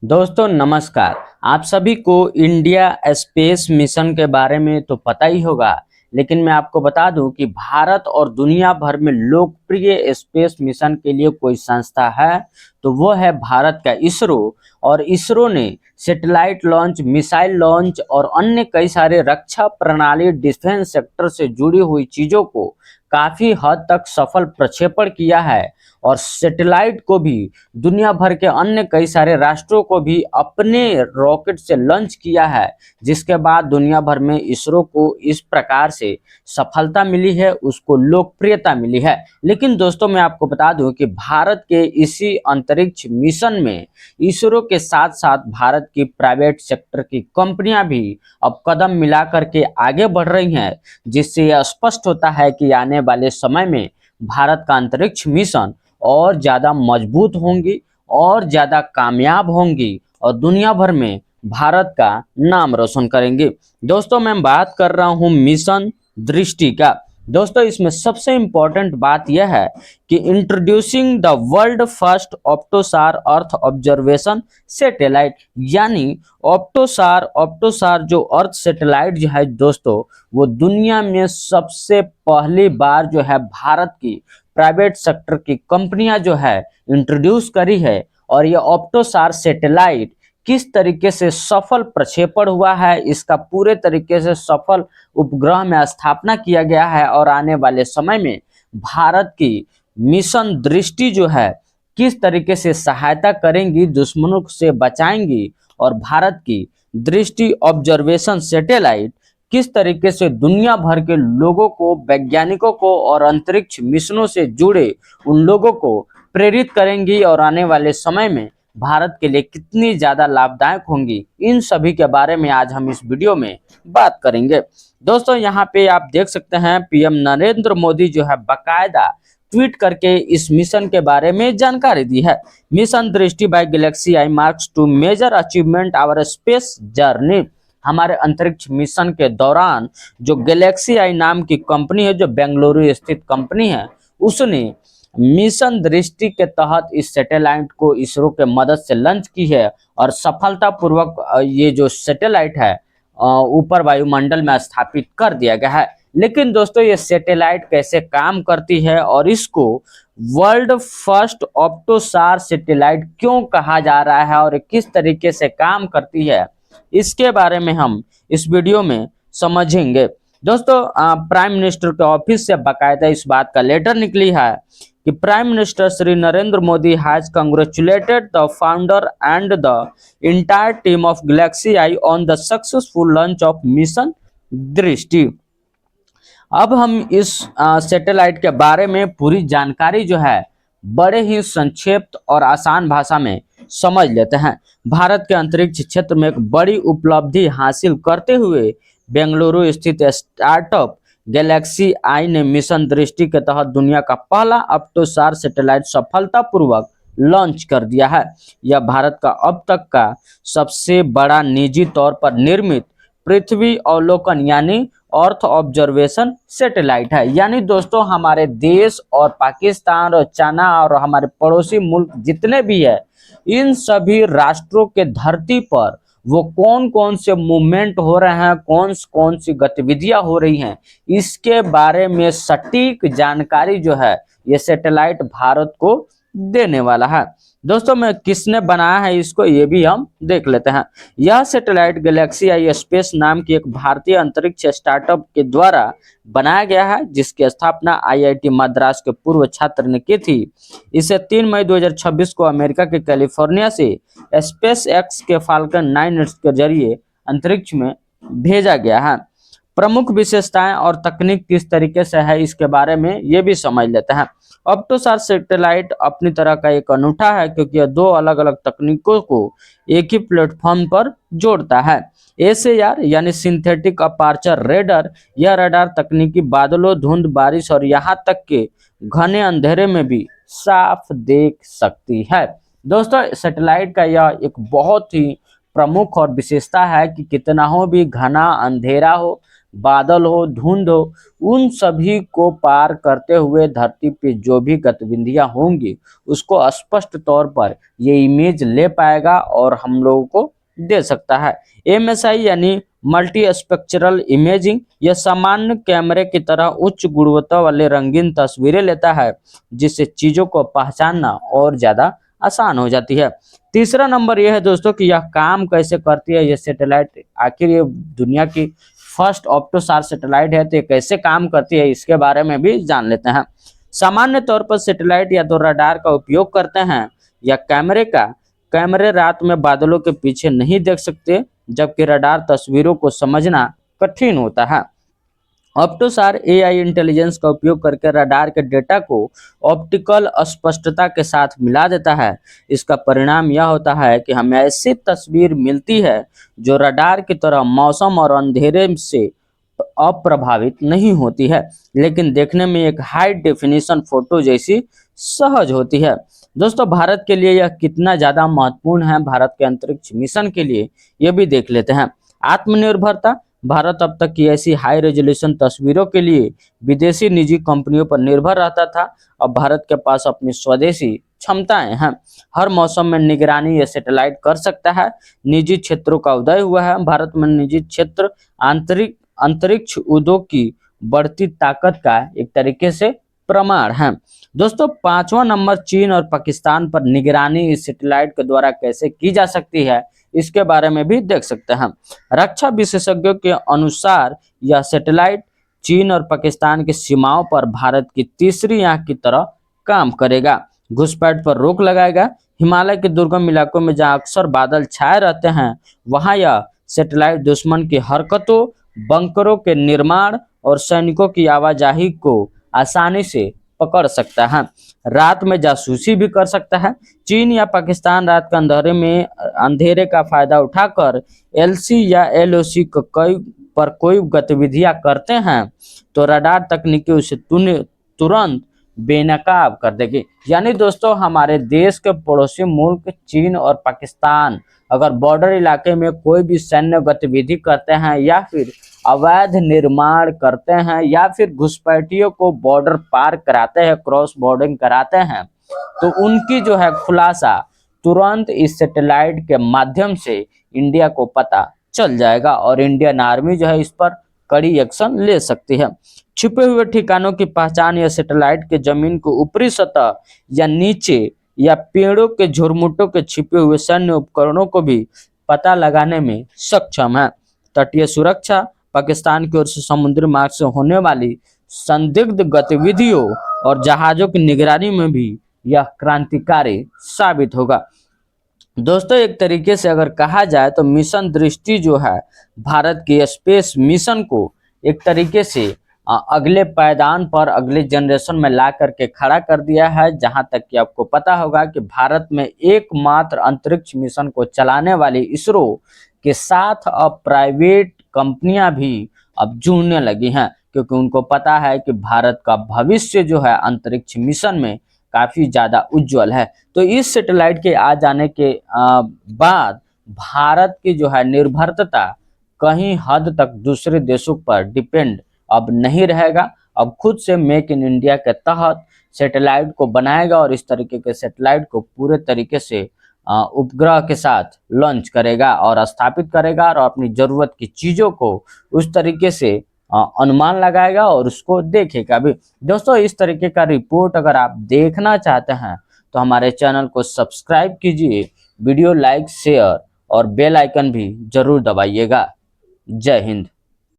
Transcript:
दोस्तों नमस्कार। आप सभी को इंडिया स्पेस मिशन के बारे में तो पता ही होगा, लेकिन मैं आपको बता दूं कि भारत और दुनिया भर में लोकप्रिय स्पेस मिशन के लिए कोई संस्था है तो वो है भारत का इसरो। और इसरो ने सैटेलाइट लॉन्च, मिसाइल लॉन्च और अन्य कई सारे रक्षा प्रणाली, डिफेंस सेक्टर से जुड़ी हुई चीजों को काफी हद तक सफल प्रक्षेपण किया है। और सैटेलाइट को भी दुनिया भर के अन्य कई सारे राष्ट्रों को भी अपने रॉकेट से लॉन्च किया है, जिसके बाद दुनिया भर में इसरो को इस प्रकार से सफलता मिली है, उसको लोकप्रियता मिली है। लेकिन दोस्तों मैं आपको बता दूं कि भारत के इसी अंतरिक्ष मिशन में इसरो के साथ साथ भारत की प्राइवेट सेक्टर की कंपनियां भी अब कदम मिला करके आगे बढ़ रही हैं, जिससे यह स्पष्ट होता है कि आने वाले समय में भारत का अंतरिक्ष मिशन और ज़्यादा मजबूत होंगी और ज़्यादा कामयाब होंगी और दुनिया भर में भारत का नाम रोशन करेंगे। दोस्तों मैं बात कर रहा हूँ मिशन दृष्टि का। दोस्तों इसमें सबसे इम्पोर्टेंट बात यह है कि introducing the world first Optosar earth observation satellite, यानी ऑप्टोसार जो अर्थ सैटेलाइट जो है दोस्तों, वो दुनिया में सबसे पहली बार जो है भारत की प्राइवेट सेक्टर की कंपनियां जो है इंट्रोड्यूस करी है। और ये ऑप्टोसार सैटेलाइट किस तरीके से सफल प्रक्षेपण हुआ है, इसका पूरे तरीके से सफल उपग्रह में स्थापना किया गया है और आने वाले समय में भारत की मिशन दृष्टि जो है किस तरीके से सहायता करेंगी, दुश्मनों से बचाएंगी। और भारत की दृष्टि ऑब्जर्वेशन सैटेलाइट किस तरीके से दुनिया भर के लोगों को, वैज्ञानिकों को और अंतरिक्ष मिशनों से जुड़े उन लोगों को प्रेरित करेंगी और आने वाले समय में भारत के लिए कितनी ज्यादा लाभदायक होंगी, इन सभी के बारे में आज हम इस वीडियो में बात करेंगे। दोस्तों यहाँ पे आप देख सकते हैं पीएम नरेंद्र मोदी जो है बाकायदा ट्वीट करके इस मिशन के बारे में जानकारी दी है। Mission Drishti by GalaxEye marks to major achievement our space journey. हमारे अंतरिक्ष मिशन के दौरान जो गैलेक्सी आई नाम की कंपनी है, जो बेंगलुरु स्थित कंपनी है, उसने मिशन दृष्टि के तहत इस सैटेलाइट को इसरो के मदद से लॉन्च की है और सफलतापूर्वक ये जो सैटेलाइट है ऊपर वायुमंडल में स्थापित कर दिया गया है। लेकिन दोस्तों ये सैटेलाइट कैसे काम करती है और इसको वर्ल्ड फर्स्ट ऑप्टोसार सैटेलाइट क्यों कहा जा रहा है और किस तरीके से काम करती है, इसके बारे में हम इस वीडियो में समझेंगे। दोस्तों प्राइम मिनिस्टर के ऑफिस से बाकायदा इस बात का लेटर निकली है कि prime minister Shri Narendra Modi has congratulated the founder and the entire team of Galaxy I on the successful launch of mission दृष्टि। अब हम इस सैटेलाइट के बारे में पूरी जानकारी जो है बड़े ही संक्षिप्त और आसान भाषा में समझ लेते हैं। भारत के अंतरिक्ष क्षेत्र में एक बड़ी उपलब्धि हासिल करते हुए बेंगलुरु स्थित स्टार्टअप गैलेक्सी आई ने मिशन दृष्टि के तहत दुनिया का पहला ऑप्टोसार सैटेलाइट सफलतापूर्वक लॉन्च कर दिया है। यह भारत का अब तक का सबसे बड़ा निजी तौर पर निर्मित पृथ्वी अवलोकन यानी अर्थ ऑब्जर्वेशन सैटेलाइट है। यानी दोस्तों हमारे देश और पाकिस्तान और चाइना और हमारे पड़ोसी मुल्क जितने भी है, इन सभी राष्ट्रों के धरती पर वो कौन कौन से मूवमेंट हो रहे हैं, कौन कौन सी गतिविधियां हो रही हैं, इसके बारे में सटीक जानकारी जो है ये सैटेलाइट भारत को देने वाला है। दोस्तों मैं किसने बनाया है इसको ये भी हम देख लेते हैं। यह सैटेलाइट गैलेक्सी आई स्पेस नाम की एक भारतीय अंतरिक्ष स्टार्टअप के द्वारा बनाया गया है, जिसकी स्थापना आईआईटी मद्रास के पूर्व छात्र ने की थी। इसे 3 मई 2026 को अमेरिका के कैलिफोर्निया से स्पेस एक्स के फाल्कन 9 के जरिए अंतरिक्ष में भेजा गया है। प्रमुख विशेषताएं और तकनीक किस तरीके से है इसके बारे में ये भी समझ लेते हैं। ऑप्टोसार सैटेलाइट अपनी तरह का एक अनूठा है क्योंकि यह दो अलग अलग तकनीकों को एक ही प्लेटफॉर्म पर जोड़ता है। एसएआर यानी सिंथेटिक अपार्चर रेडर, यह रडार तकनीकी बादलों, धुंध, बारिश और यहाँ तक के घने अंधेरे में भी साफ देख सकती है। दोस्तों सैटेलाइट का यह एक बहुत ही प्रमुख और विशेषता है कि कितना हो भी घना अंधेरा हो, बादल हो, धुंध हो, उन सभी को पार करते हुए धरती पे जो भी गतिविधियां होंगी उसको स्पष्ट तौर पर ये इमेज ले पाएगा और हम लोगों को दे सकता है। एमएसआई यानी मल्टी स्पेक्चरल इमेजिंग, यह सामान्य कैमरे की तरह उच्च गुणवत्ता वाले रंगीन तस्वीरें लेता है, जिससे चीजों को पहचानना और ज्यादा आसान हो जाती है। तीसरा नंबर यह है दोस्तों कि यह काम कैसे करती है ये सैटेलाइट, आखिर ये दुनिया की फर्स्ट ऑप्टोसार सैटेलाइट है तो ये कैसे काम करती है इसके बारे में भी जान लेते हैं। सामान्य तौर पर सैटेलाइट या तो रडार का उपयोग करते हैं या कैमरे रात में बादलों के पीछे नहीं देख सकते, जबकि रडार तस्वीरों को समझना कठिन होता है। ऑप्टोसार एआई इंटेलिजेंस का उपयोग करके रडार के डेटा को ऑप्टिकल स्पष्टता के साथ मिला देता है। इसका परिणाम यह होता है कि हमें ऐसी तस्वीर मिलती है जो रडार की तरह मौसम और अंधेरे से अप्रभावित नहीं होती है, लेकिन देखने में एक हाई डेफिनेशन फोटो जैसी सहज होती है। दोस्तों, भारत के लिए यह कितना ज्यादा महत्वपूर्ण है भारत के अंतरिक्ष मिशन के लिए, ये भी देख लेते हैं। आत्मनिर्भरता, भारत अब तक की ऐसी हाई रेजोल्यूशन तस्वीरों के लिए विदेशी निजी कंपनियों पर निर्भर रहता था। अब भारत के पास अपनी स्वदेशी क्षमताएं हैं। हर मौसम में निगरानी ये सैटेलाइट कर सकता है। निजी क्षेत्रों का उदय हुआ है। भारत में निजी क्षेत्र आंतरिक अंतरिक्ष उद्योग की बढ़ती ताकत का एक तरीके से प्रमाण है। दोस्तों, पांचवा नंबर चीन और पाकिस्तान पर निगरानी इस सैटेलाइट के द्वारा कैसे की जा सकती है इसके बारे में भी देख सकते हैं। रक्षा विशेषज्ञों के अनुसार यह सैटेलाइट चीन और पाकिस्तान की सीमाओं पर भारत की तीसरी आंख की तरह काम करेगा। घुसपैठ पर रोक लगाएगा। हिमालय के दुर्गम इलाकों में जहां अक्सर बादल छाए रहते हैं, वहां यह सैटेलाइट दुश्मन की हरकतों, बंकरों के निर्माण और सैनिकों की आवाजाही को आसानी से पकड़ सकता है। रात में जासूसी भी कर सकता है। चीन या पाकिस्तान रात के अंधेरे का फायदा उठाकर एलसी या एलओसी को कोई गतिविधियां करते हैं तो रडार तकनीकी उसे तुरंत बेनकाब कर देगी। यानी दोस्तों, हमारे देश के पड़ोसी मुल्क चीन और पाकिस्तान अगर बॉर्डर इलाके में कोई भी सैन्य गतिविधि करते हैं या फिर अवैध निर्माण करते हैं या फिर घुसपैठियों को बॉर्डर पार कराते हैं, क्रॉस बॉर्डरिंग कराते हैं, तो उनकी जो है खुलासा तुरंत इस सैटेलाइट के माध्यम से इंडिया को पता चल जाएगा और इंडियन आर्मी जो है इस पर कड़ी एक्शन ले सकती है। छुपे हुए ठिकानों की पहचान या सैटेलाइट के जमीन को ऊपरी सतह या नीचे या पेड़ों के झुरमुटों के छिपे हुए सैन्य उपकरणों को भी पता लगाने में सक्षम है। तटीय सुरक्षा, पाकिस्तान की ओर से समुद्री मार्ग से होने वाली संदिग्ध गतिविधियों और जहाजों की निगरानी में भी यह क्रांतिकारी साबित होगा। दोस्तों, एक तरीके से अगर कहा जाए तो मिशन दृष्टि जो है भारत की स्पेस मिशन को एक तरीके से अगले पायदान पर अगले जनरेशन में ला करके खड़ा कर दिया है। जहां तक कि आपको पता होगा कि भारत में एकमात्र अंतरिक्ष मिशन को चलाने वाली इसरो के साथ अब प्राइवेट कंपनियां भी अब जुड़ने लगी हैं, क्योंकि उनको पता है कि भारत का भविष्य जो है अंतरिक्ष मिशन में काफी ज्यादा उज्जवल है। तो इस सैटेलाइट के आ जाने के बाद भारत की जो है निर्भरता कहीं हद तक दूसरे देशों पर डिपेंड अब नहीं रहेगा। अब खुद से मेक इन इंडिया के तहत सैटेलाइट को बनाएगा और इस तरीके के सैटेलाइट को पूरे तरीके से उपग्रह के साथ लॉन्च करेगा और स्थापित करेगा और अपनी जरूरत की चीजों को उस तरीके से अनुमान लगाएगा और उसको देखेगा भी। दोस्तों, इस तरीके का रिपोर्ट अगर आप देखना चाहते हैं तो हमारे चैनल को सब्सक्राइब कीजिए, वीडियो लाइक, शेयर और बेल आइकन भी जरूर दबाइएगा। जय हिंद।